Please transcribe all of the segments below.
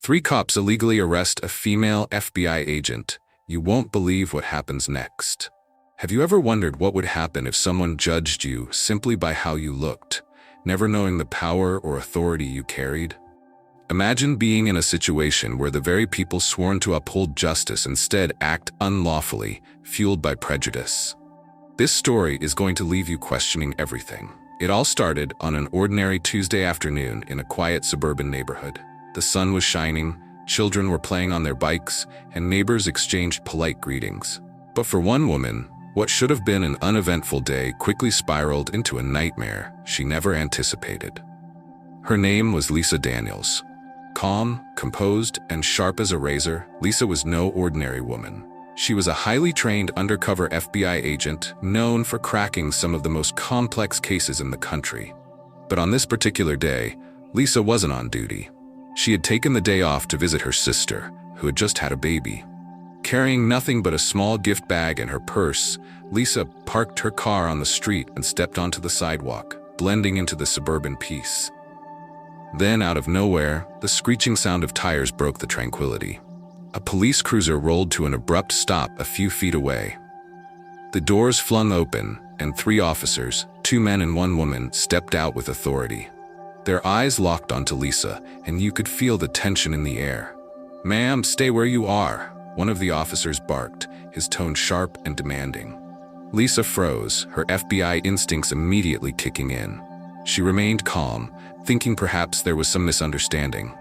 Three cops illegally arrest a female FBI agent. You won't believe what happens next. Have you ever wondered what would happen if someone judged you simply by how you looked, never knowing the power or authority you carried? Imagine being in a situation where the very people sworn to uphold justice instead act unlawfully, fueled by prejudice. This story is going to leave you questioning everything. It all started on an ordinary Tuesday afternoon in a quiet suburban neighborhood. The sun was shining, children were playing on their bikes, and neighbors exchanged polite greetings. But for one woman, what should have been an uneventful day quickly spiraled into a nightmare she never anticipated. Her name was Lisa Daniels. Calm, composed, and sharp as a razor, Lisa was no ordinary woman. She was a highly trained undercover FBI agent known for cracking some of the most complex cases in the country. But on this particular day, Lisa wasn't on duty. She had taken the day off to visit her sister, who had just had a baby. Carrying nothing but a small gift bag and her purse, Lisa parked her car on the street and stepped onto the sidewalk, blending into the suburban peace. Then, out of nowhere, the screeching sound of tires broke the tranquility. A police cruiser rolled to an abrupt stop a few feet away. The doors flung open, and three officers, two men and one woman, stepped out with authority. Their eyes locked onto Lisa, and you could feel the tension in the air. "Ma'am, stay where you are," one of the officers barked, his tone sharp and demanding. Lisa froze, her FBI instincts immediately kicking in. She remained calm, thinking perhaps there was some misunderstanding.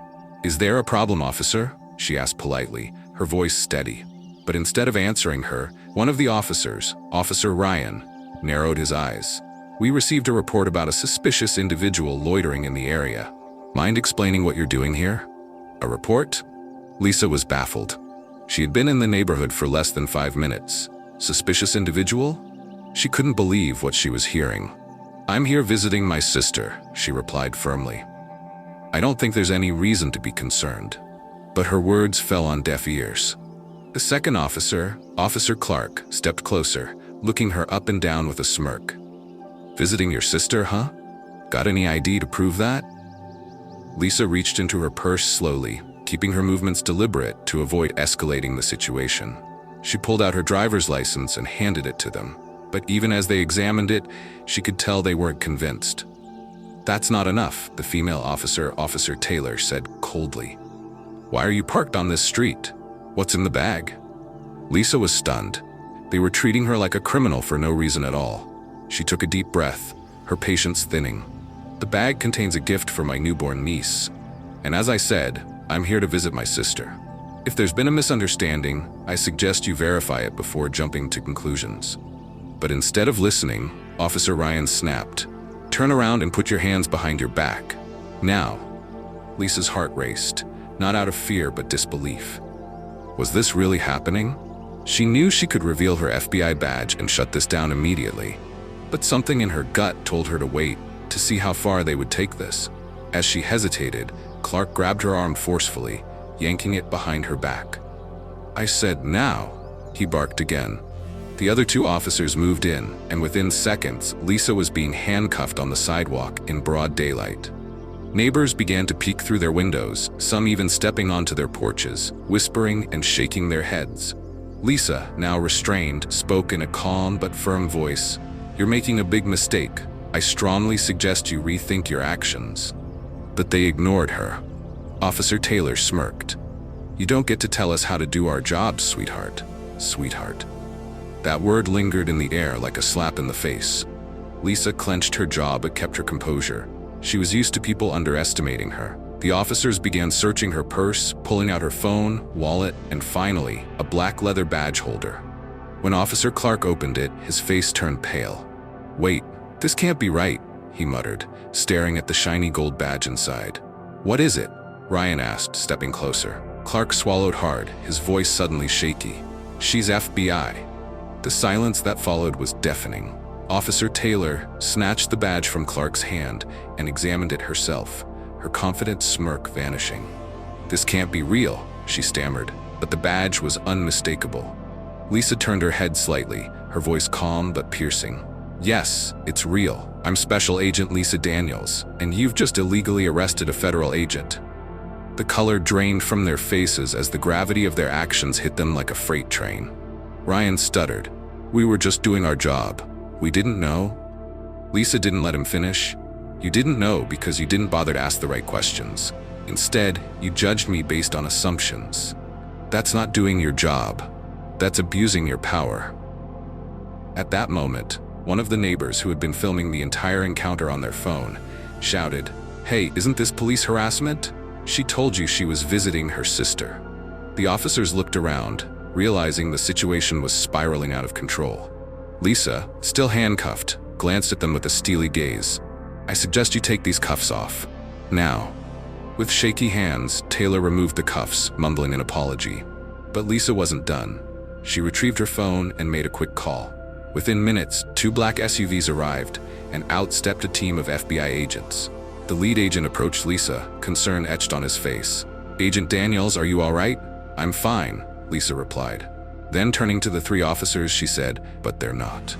"Is there a problem, officer?" she asked politely, her voice steady. But instead of answering her, one of the officers, Officer Ryan, narrowed his eyes. "We received a report about a suspicious individual loitering in the area. Mind explaining what you're doing here?" "A report?" Lisa was baffled. She had been in the neighborhood for less than 5 minutes. Suspicious individual? She couldn't believe what she was hearing. "I'm here visiting my sister," she replied firmly. "I don't think there's any reason to be concerned." But her words fell on deaf ears. The second officer, Officer Clark, stepped closer, looking her up and down with a smirk. "Visiting your sister, huh? Got any ID to prove that?" Lisa reached into her purse slowly, keeping her movements deliberate to avoid escalating the situation. She pulled out her driver's license and handed it to them. But even as they examined it, she could tell they weren't convinced. "That's not enough," the female officer, Officer Taylor, said coldly. "Why are you parked on this street? What's in the bag?" Lisa was stunned. They were treating her like a criminal for no reason at all. She took a deep breath, her patience thinning. "The bag contains a gift for my newborn niece. And as I said, I'm here to visit my sister. If there's been a misunderstanding, I suggest you verify it before jumping to conclusions." But instead of listening, Officer Ryan snapped, "Turn around and put your hands behind your back. Now." Lisa's heart raced, not out of fear but disbelief. Was this really happening? She knew she could reveal her FBI badge and shut this down immediately. But something in her gut told her to wait, to see how far they would take this. As she hesitated, Clark grabbed her arm forcefully, yanking it behind her back. "I said now," he barked again. The other two officers moved in, and within seconds, Lisa was being handcuffed on the sidewalk in broad daylight. Neighbors began to peek through their windows, some even stepping onto their porches, whispering and shaking their heads. Lisa, now restrained, spoke in a calm but firm voice. "You're making a big mistake. I strongly suggest you rethink your actions." But they ignored her. Officer Taylor smirked. "You don't get to tell us how to do our jobs, sweetheart." Sweetheart. That word lingered in the air like a slap in the face. Lisa clenched her jaw but kept her composure. She was used to people underestimating her. The officers began searching her purse, pulling out her phone, wallet, and finally, a black leather badge holder. When Officer Clark opened it, his face turned pale. "Wait, this can't be right," he muttered, staring at the shiny gold badge inside. "What is it?" Ryan asked, stepping closer. Clark swallowed hard, his voice suddenly shaky. "She's FBI." The silence that followed was deafening. Officer Taylor snatched the badge from Clark's hand and examined it herself, her confident smirk vanishing. "This can't be real," she stammered, but the badge was unmistakable. Lisa turned her head slightly, her voice calm but piercing. "Yes, it's real. I'm Special Agent Lisa Daniels, and you've just illegally arrested a federal agent." The color drained from their faces as the gravity of their actions hit them like a freight train. Ryan stuttered. "We were just doing our job. We didn't know." Lisa didn't let him finish. "You didn't know because you didn't bother to ask the right questions. Instead, you judged me based on assumptions. That's not doing your job. That's abusing your power." At that moment, one of the neighbors who had been filming the entire encounter on their phone shouted, "Hey, isn't this police harassment? She told you she was visiting her sister." The officers looked around, realizing the situation was spiraling out of control. Lisa, still handcuffed, glanced at them with a steely gaze. "I suggest you take these cuffs off. Now." With shaky hands, Taylor removed the cuffs, mumbling an apology. But Lisa wasn't done. She retrieved her phone and made a quick call. Within minutes, 2 black SUVs arrived, and out stepped a team of FBI agents. The lead agent approached Lisa, concern etched on his face. "Agent Daniels, are you all right?" "I'm fine," Lisa replied. Then turning to the 3 officers, she said, "But they're not."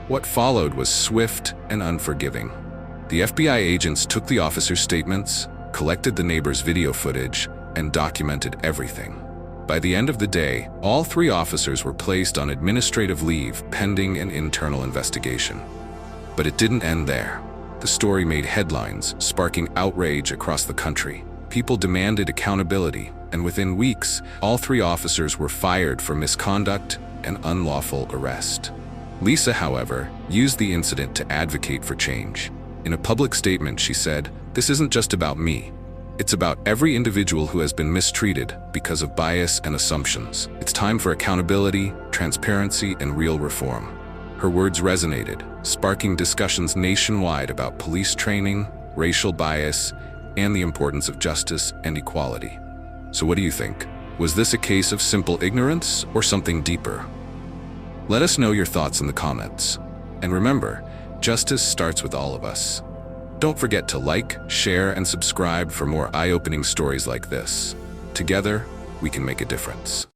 What followed was swift and unforgiving. The FBI agents took the officers' statements, collected the neighbors' video footage, and documented everything. By the end of the day, all 3 officers were placed on administrative leave pending an internal investigation. But it didn't end there. The story made headlines, sparking outrage across the country. People demanded accountability, and within weeks, all 3 officers were fired for misconduct and unlawful arrest. Lisa, however, used the incident to advocate for change. In a public statement, she said, "This isn't just about me. It's about every individual who has been mistreated because of bias and assumptions. It's time for accountability, transparency, and real reform." Her words resonated, sparking discussions nationwide about police training, racial bias, and the importance of justice and equality. So what do you think? Was this a case of simple ignorance or something deeper? Let us know your thoughts in the comments. And remember, justice starts with all of us. Don't forget to like, share, and subscribe for more eye-opening stories like this. Together, we can make a difference.